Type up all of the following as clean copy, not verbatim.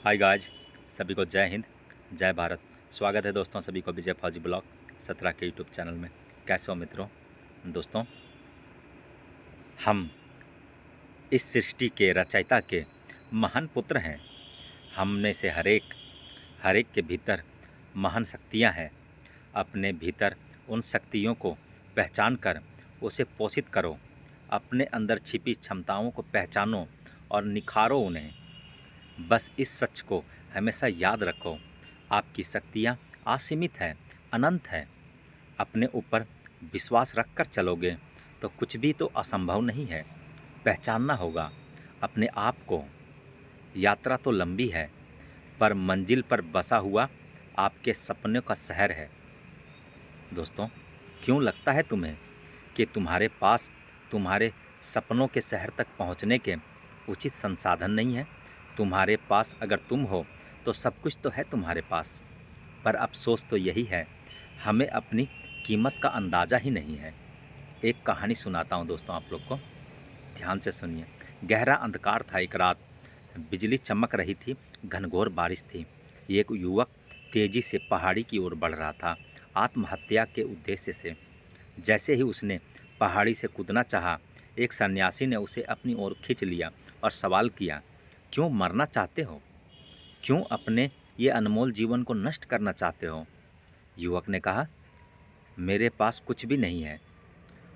Hi guys, सभी को जय हिंद, जय भारत। स्वागत है दोस्तों सभी को विजय फौजी ब्लॉग 17 के यूट्यूब चैनल में। कैसे हो मित्रों? दोस्तों, हम इस सृष्टि के रचयिता के महान पुत्र हैं। हम में से हर एक के भीतर महान शक्तियां हैं। अपने भीतर उन शक्तियों को पहचान कर उसे पोषित करो। अपने अंदर छिपी क्षमताओं को पहचानो और निखारो उन्हें। बस इस सच को हमेशा याद रखो, आपकी शक्तियाँ असीमित है, अनंत है। अपने ऊपर विश्वास रखकर चलोगे तो कुछ भी तो असंभव नहीं है। पहचानना होगा अपने आप को। यात्रा तो लंबी है, पर मंजिल पर बसा हुआ आपके सपनों का शहर है। दोस्तों, क्यों लगता है तुम्हें कि तुम्हारे पास तुम्हारे सपनों के शहर तक पहुंचने के उचित संसाधन नहीं है? तुम्हारे पास अगर तुम हो तो सब कुछ तो है तुम्हारे पास, पर अफसोस तो यही है, हमें अपनी कीमत का अंदाज़ा ही नहीं है। एक कहानी सुनाता हूँ दोस्तों आप लोग को, ध्यान से सुनिए। गहरा अंधकार था एक रात, बिजली चमक रही थी, घनघोर बारिश थी। एक युवक तेजी से पहाड़ी की ओर बढ़ रहा था, आत्महत्या के उद्देश्य से। जैसे ही उसने पहाड़ी से कूदना चाहा, एक सन्यासी ने उसे अपनी ओर खींच लिया और सवाल किया, क्यों मरना चाहते हो? क्यों अपने ये अनमोल जीवन को नष्ट करना चाहते हो? युवक ने कहा, मेरे पास कुछ भी नहीं है,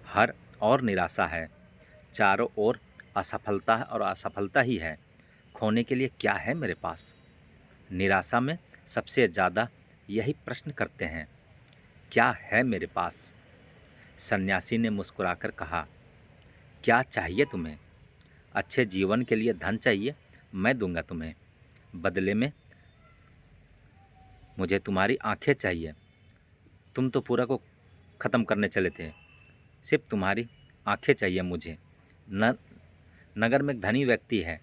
हर और निराशा है, चारों ओर असफलता है और असफलता ही है। खोने के लिए क्या है मेरे पास? निराशा में सबसे ज़्यादा यही प्रश्न करते हैं, क्या है मेरे पास? सन्यासी ने मुस्कुराकर कहा, क्या चाहिए तुम्हें? अच्छे जीवन के लिए धन चाहिए, मैं दूंगा तुम्हें। बदले में मुझे तुम्हारी आंखें चाहिए। तुम तो पूरा को ख़त्म करने चले थे, सिर्फ तुम्हारी आंखें चाहिए मुझे। न नगर में एक धनी व्यक्ति है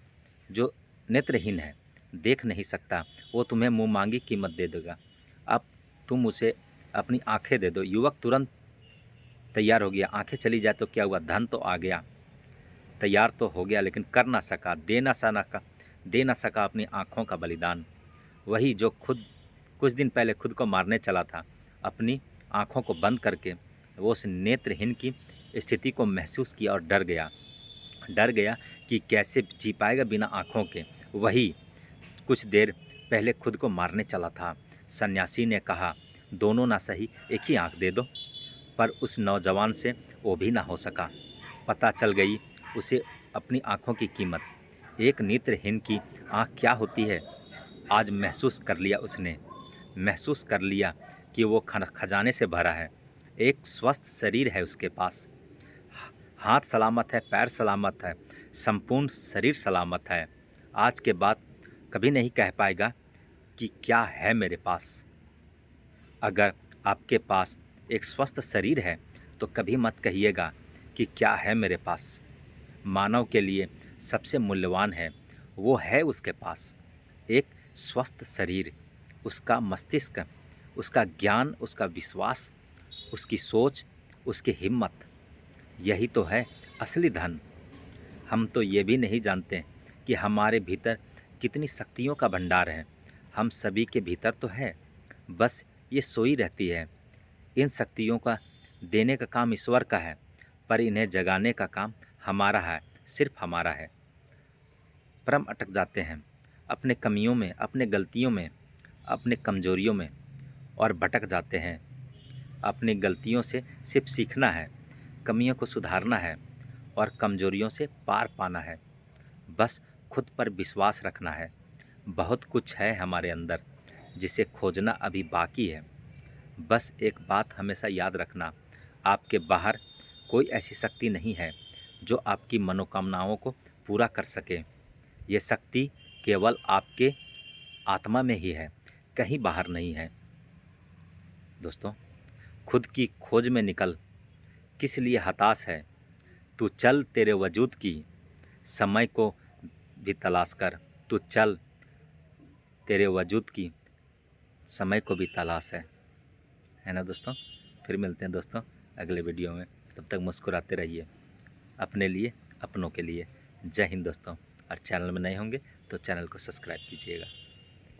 जो नेत्रहीन है, देख नहीं सकता, वो तुम्हें मुँह मांगी कीमत दे देगा। अब तुम उसे अपनी आंखें दे दो। युवक तुरंत तैयार हो गया। आंखें चली जाए तो क्या हुआ, धन तो आ गया, तैयार तो हो गया, लेकिन कर ना सका, दे ना सका अपनी आँखों का बलिदान। वही जो खुद कुछ दिन पहले खुद को मारने चला था, अपनी आँखों को बंद करके वो उस नेत्रहीन की स्थिति को महसूस किया और डर गया कि कैसे जी पाएगा बिना आँखों के। वही कुछ देर पहले खुद को मारने चला था। सन्यासी ने कहा, दोनों ना सही, एक ही आँख दे दो। पर उस नौजवान से वो भी ना हो सका। पता चल गई उसे अपनी आँखों की कीमत। एक नेत्रहीन की आँख क्या होती है, आज महसूस कर लिया उसने। महसूस कर लिया कि वो खजाने से भरा है। एक स्वस्थ शरीर है उसके पास, हाथ सलामत है, पैर सलामत है, संपूर्ण शरीर सलामत है। आज के बाद कभी नहीं कह पाएगा कि क्या है मेरे पास। अगर आपके पास एक स्वस्थ शरीर है तो कभी मत कहिएगा कि क्या है मेरे पास। मानव के लिए सबसे मूल्यवान है, वो है उसके पास एक स्वस्थ शरीर, उसका मस्तिष्क, उसका ज्ञान, उसका विश्वास, उसकी सोच, उसकी हिम्मत। यही तो है असली धन। हम तो ये भी नहीं जानते कि हमारे भीतर कितनी शक्तियों का भंडार है। हम सभी के भीतर तो है, बस ये सोई रहती है। इन शक्तियों का देने का काम ईश्वर का है, पर इन्हें जगाने का काम हमारा है, सिर्फ हमारा है। पर हम अटक जाते हैं अपने कमियों में, अपने गलतियों में, अपने कमजोरियों में, और भटक जाते हैं। अपनी गलतियों से सिर्फ सीखना है, कमियों को सुधारना है और कमजोरियों से पार पाना है। बस खुद पर विश्वास रखना है। बहुत कुछ है हमारे अंदर जिसे खोजना अभी बाकी है। बस एक बात हमेशा याद रखना, आपके बाहर कोई ऐसी शक्ति नहीं है जो आपकी मनोकामनाओं को पूरा कर सके। ये शक्ति केवल आपके आत्मा में ही है, कहीं बाहर नहीं है। दोस्तों, खुद की खोज में निकल, किस लिए हताश है? तू चल, तेरे वजूद की समय को भी तलाश कर। तू चल, तेरे वजूद की समय को भी तलाश है ना दोस्तों? फिर मिलते हैं दोस्तों अगले वीडियो में। तब तक मुस्कुराते रहिए, अपने लिए, अपनों के लिए। जय हिंद दोस्तों। और चैनल में नए होंगे तो चैनल को सब्सक्राइब कीजिएगा।